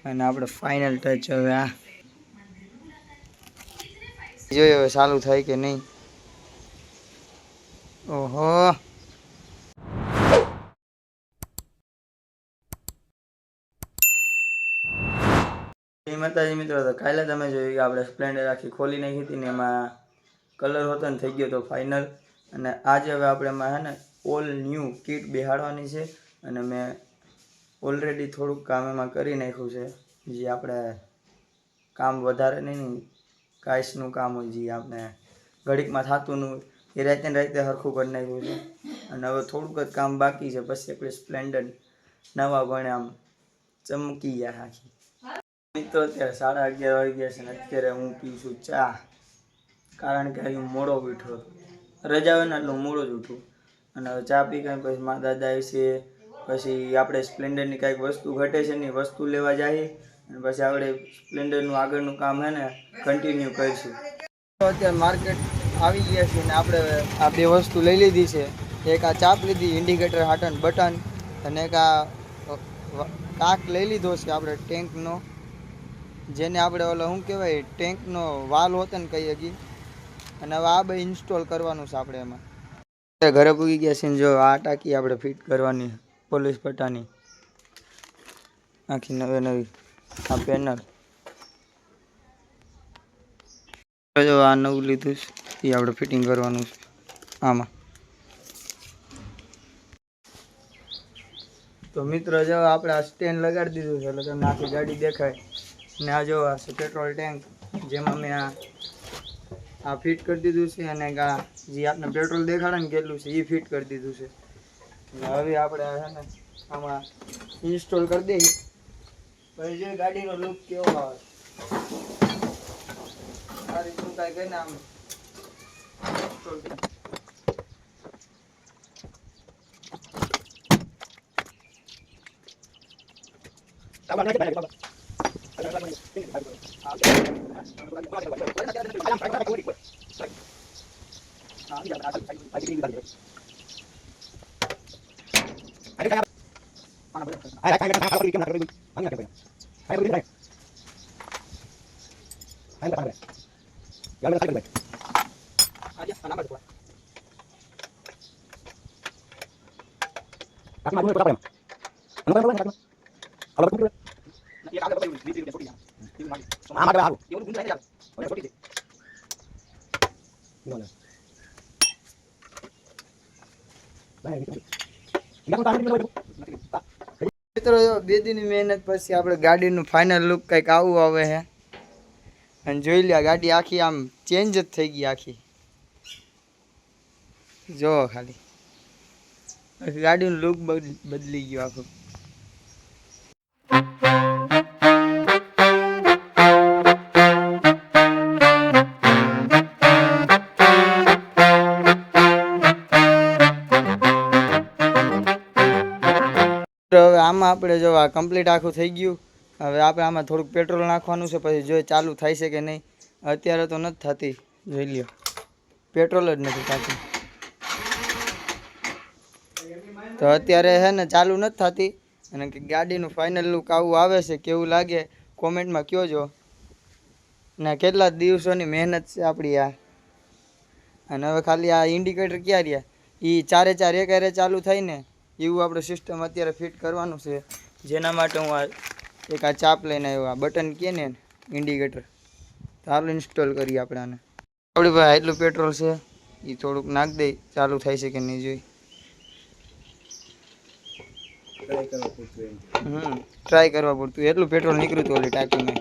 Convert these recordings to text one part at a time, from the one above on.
અને આપણે final touch હવે આ જોઈએ હવે ચાલુ થાય કે નહીં. ઓહો માતાજી મિત્રો, તો કાલે તમે જોયું કે આપણે સ્પ્લેન્ડર આખી ખોલી નાખી હતી ને એમાં કલર હોતો ને થઈ ગયો તો ફાઇનલ. અને આજે હવે આપણે એમાં હે ને ઓલ ન્યૂ કીટ બેહાડવાની છે. અને મેં ઓલરેડી થોડુંક કામ એમાં કરી નાખ્યું છે. જે આપણે કામ વધારે નહીં, કાંઈનું કામ હોય જે આપણે ઘડીકમાં થતું ન એ રાતે હરખું કરી નાખ્યું છે. અને હવે થોડુંક જ કામ બાકી છે, પછી આપણે સ્પ્લેન્ડર નવા ભણે આમ ચમકી ગયા આખી. મિત્રો અત્યારે 11:30 વાગી ગયા છે ને અત્યારે હું પીઉં છું ચા. કારણ કે હું મોડો ઉઠ્યો, રજા હોય ને એટલે હું મોડો જ ઉઠું. અને હવે ચા પી કાંઈ પછી મારા દાદા આવશે, પછી આપણે સ્પ્લેન્ડરની કાંઈક વસ્તુ ઘટે છે ને વસ્તુ લેવા જઈએ. અને પછી આપણે સ્પ્લેન્ડરનું આગળનું કામ હે ને કન્ટિન્યુ કરીશું. તો અત્યારે માર્કેટ આવી ગયા છે ને આપણે આ બે વસ્તુ લઈ લીધી છે. એક આ ચાપ લીધી ઇન્ડિકેટર હાટન બટન, અને એક આ કાક લઈ લીધો છે આપણે ટેન્કનો, જેને આપણે ઓલો શું કહેવાય ટેન્કનો વાલ હોતો ને કહીએ કે. અને હવે આ બે ઇન્સ્ટોલ કરવાનું છે આપણે એમાં. ઘરે પૂગી ગયા છે ને જો આ ટાંકી આપણે ફિટ કરવાની પોલીસ પટ્ટાની આખી નવી આ પેનલ. જો આ નવું લીધું છે એ આપણે ફિટિંગ કરવાનું છે આમાં. તો મિત્રો જો આપણે આ સ્ટેન્ડ લગાડી દીધું છે એટલે તમને આખી ગાડી દેખાય. ને આ જો આ છે પેટ્રોલ ટેન્ક, જેમાં મેં આ ફિટ કરી દીધું છે. અને જે આપણે પેટ્રોલ દેખાડે ને કેટલું છે એ ફિટ કરી દીધું છે. હવે આપણે છે ને આમાં ઇન્સ્ટોલ કરી દઈએ, પછી જો ગાડીનો લુક કેવો આવે આ રીતનું કાંઈ કરીને આમ ઇન્સ્ટોલ મિત્રો 2 દિનની મહેનત પછી આપણે ગાડીનું ફાઇનલ લુક કંઈક આવું આવે છે. અને જોઈ લે ગાડી આખી આમ ચેન્જ જ થઈ ગઈ આખી. જો ખાલી ગાડીનું લુક બદલી ગયું આખું. હવે આમાં આપણે જો આ કમ્પ્લીટ આખું થઈ ગયું. હવે આપણે આમાં થોડુંક પેટ્રોલ નાખવાનું છે, પછી જોઈએ ચાલુ થાય છે કે નહીં. અત્યારે તો નથી થતી, જોઈ લ્યો પેટ્રોલ જ નથી થતી. તો અત્યારે છે ને ચાલુ નથી થતી. અને ગાડીનું ફાઇનલ લુક આવું આવે છે, કેવું લાગે કોમેન્ટમાં કહેજો. ને કેટલા દિવસોની મહેનત છે આપણી આ. અને હવે ખાલી આ ઇન્ડિકેટર ક્યાં રહ્યા, એ 4 એક હારે ચાલુ થાય ને એવું આપણે સિસ્ટમ અત્યારે ફિટ કરવાનું છે. જેના માટે હું એક આ ચાપ લઈને આવ્યો, આ બટન કહે ને ઇન્ડિકેટર. ચાલો ઇન્સ્ટોલ કરીએ આપણે આને. આપણી પાસે એટલું પેટ્રોલ છે, એ થોડુંક નાખ દઈ, ચાલુ થાય છે કે નહીં જોઈ. ટ્રાય કરવા પૂરતું એટલું પેટ્રોલ નીકળ્યું હતું ઓલી ટાંકીમાં.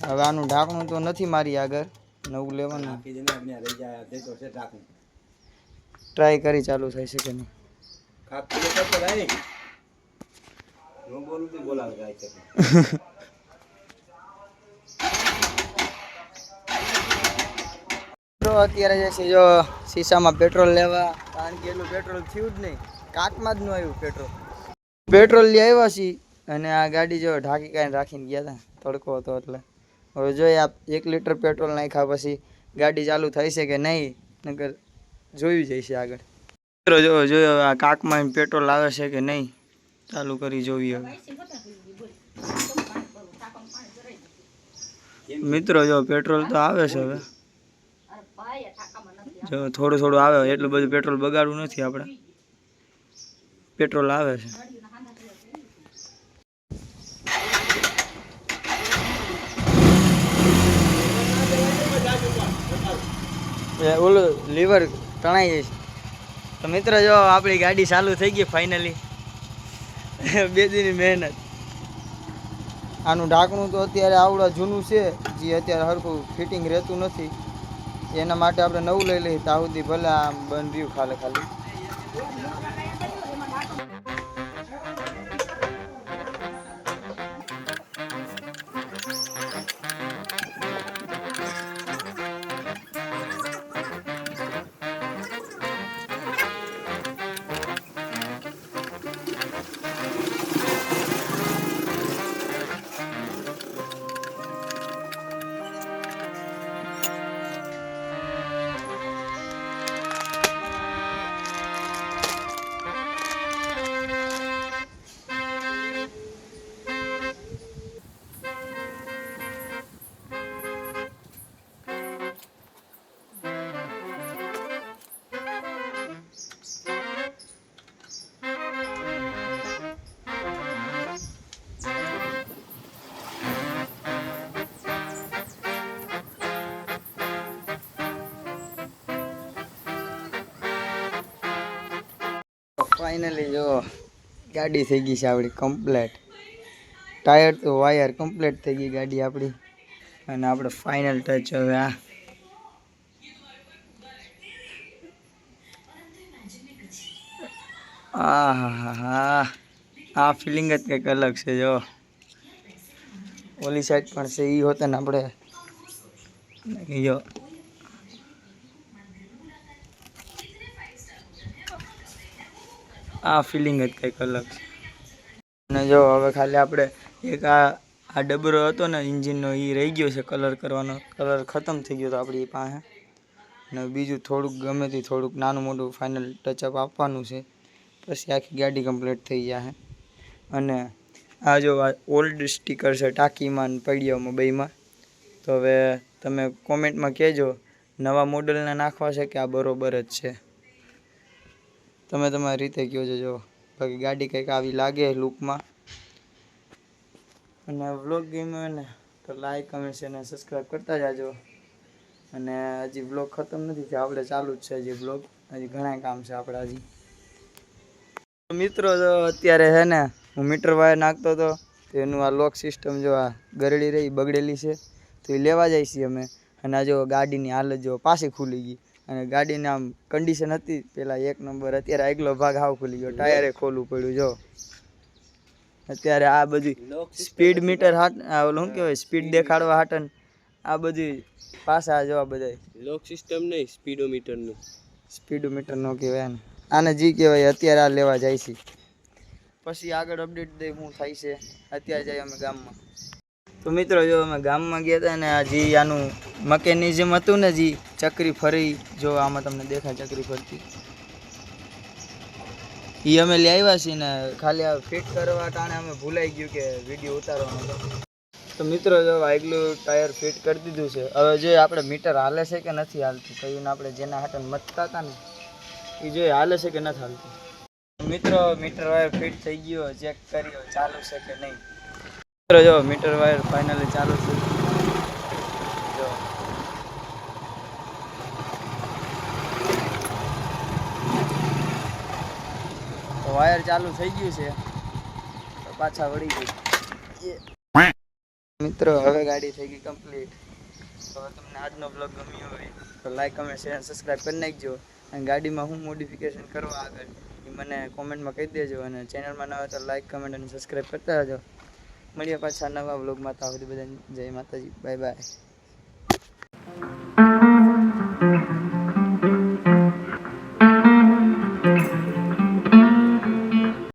હવે આનું ઢાંકણું તો નથી મારી આગળ, નવું લેવાનું. ટ્રાય કરી ચાલુ થાય છે કે નહીં. અત્યારે જે છે જો શીશામાં પેટ્રોલ લેવા, કારણ કે એટલું પેટ્રોલ થયું જ નહીં, કાટમાં જ ન આવ્યું પેટ્રોલ. પેટ્રોલ લઈ આવ્યા છીએ અને આ ગાડી જો ઢાંકી કાંઈ રાખીને ગયા હતા, તડકો હતો એટલે. હવે જોઈએ આ 1 લીટર પેટ્રોલ નાખ્યા પછી ગાડી ચાલુ થાય છે કે નહીં, નકર જોયું જઈશે આગળ. મિત્રો જોયો હવે આ કાકમાં પેટ્રોલ આવે છે કે નહીં, ચાલુ કરી જોઈએ હવે મિત્રો. જો પેટ્રોલ તો આવે છે હવે, જો થોડું થોડું આવે, એટલું બધું પેટ્રોલ બગાડવું નથી આપણે. પેટ્રોલ આવે છે, ઓલું લીવર તણાઈ જાય છે. તો મિત્રો જો આપણી ગાડી ચાલુ થઈ ગઈ ફાઇનલી. 2 દિનની મહેનત. આનું ઢાંકણું તો અત્યારે આવડું જૂનું છે, જે અત્યારે હરખું ફિટિંગ રહેતું નથી. એના માટે આપણે નવું લઈ લઈએ. ત્યાં સુધી ભલે આમ બંધ રહ્યું ખાલી. ફાઇનલી જો ગાડી થઈ ગઈ છે આપણી કમ્પ્લેટ. ટાયર તો વાયર કમ્પ્લેટ થઈ ગઈ ગાડી આપણી. અને આપણે ફાઇનલ ટચ હવે આ ફિલિંગ જ કંઈક અલગ છે. જો ઓલી સાઈડ પણ છે, એ હોતા ને આપણે જો આ ફિલિંગ જ કંઈક અલગ છે. અને જો હવે ખાલી આપણે એક આ ડબરો હતો ને ઇન્જિનનો, એ રહી ગયો છે કલર કરવાનો. કલર ખતમ થઈ ગયો હતો આપણી પાસે. અને બીજું થોડુંક ગમે તે થોડુંક નાનું મોટું ફાઇનલ ટચઅપ આપવાનું છે, પછી આખી ગાડી કમ્પ્લીટ થઈ જાય. અને આ જો આ ઓલ્ડ સ્ટીકર છે ટાંકીમાં ને પડિયામાં બેયમાં. તો હવે તમે કોમેન્ટમાં કહેજો નવા મોડલને નાખવા છે કે આ બરોબર જ છે. તમે તમારી રીતે કહો છો. જો બાકી ગાડી કંઈક આવી લાગે લુકમાં. અને વ્લોગ ગમ્યો ને તો લાઈક, કમેન્ટ, શેર અને સબસ્ક્રાઈબ કરતા જાજો. અને હજી વ્લોગ ખતમ નથી થયો, આપણે ચાલુ જ છે હજી વ્લોગ. હજી ઘણા કામ છે આપણે હજી. મિત્રો જો અત્યારે છે ને હું મીટર વાયર નાખતો હતો, તો એનું આ લોક સિસ્ટમ જો આ ગરડી રહી બગડેલી છે, તો એ લેવા જાય છીએ અમે. અને આ જો ગાડીની હાલત જો પાછી ખુલી ગઈ. અને ગાડીની આમ કન્ડિશન હતી પેલા 1 નંબર, અત્યારે આગલો ભાગ હાવ ખુલી ગયો. ટાયરે ખોલવું પડ્યું. જો અત્યારે આ બધી સ્પીડ મીટર ઓલું શું કહેવાય, સ્પીડ દેખાડવા હાટન આ બધી પાછા જોવા બધા લોક સિસ્ટમ નહીં, સ્પીડોમીટરનું. સ્પીડોમીટર નો કહેવાય ને, આને જી કહેવાય. અત્યારે આ લેવા જાય છે, પછી આગળ અપડેટ દે શું થાય છે. અત્યારે જાય અમે ગામમાં. તો મિત્રો જો અમે ગામમાં ગયા હતા ને, આ જે આનું મકેનિઝમ હતું ને, જે ચકરી ફરી, જો આમાં તમને દેખાય ચકરી ફરતી, એ અમે લઈ આવ્યા છીએ ને. ખાલી આ ફિટ કરવા ટાણે અમે ભૂલાઈ ગયું કે વિડીયો ઉતારવાનો હતો. તો મિત્રો જો આગલું ટાયર ફિટ કરી દીધું છે. હવે જો આપણે મીટર હાલે છે કે નથી હાલતું, કયું આપણે જેના હાટન મતતા હતા ને એ જોઈએ હાલે છે કે નથી હાલતું. મિત્રો મીટર વાયર ફિટ થઈ ગયો, ચેક કર્યો ચાલુ છે કે નહીં. મિત્રો જો મીટર વાયર ફાઇનલી ચાલુ છે. જો તો વાયર ચાલુ થઈ ગયું છે, તો પાછા વળી ગઈ. મિત્રો હવે ગાડી થઈ ગઈ કમ્પ્લીટ. તો તમને આજનો બ્લોગ ગમ્યો હોય તો લાઈક, કમેન્ટ, શેર અને સબસ્ક્રાઈબ કરી નાખજો. અને ગાડીમાં હું મોડિફિકેશન કરવા આગળ એ મને કોમેન્ટમાં કહી દેજો. અને ચેનલમાં ન હોય તો લાઈક, કમેન્ટ અને સબસ્ક્રાઈબ કરતા રહેજો. મળીએ પાછા નવા બ્લોગમાં. ત્યાં સુધી બધાને જય માતાજી, બાય બાય.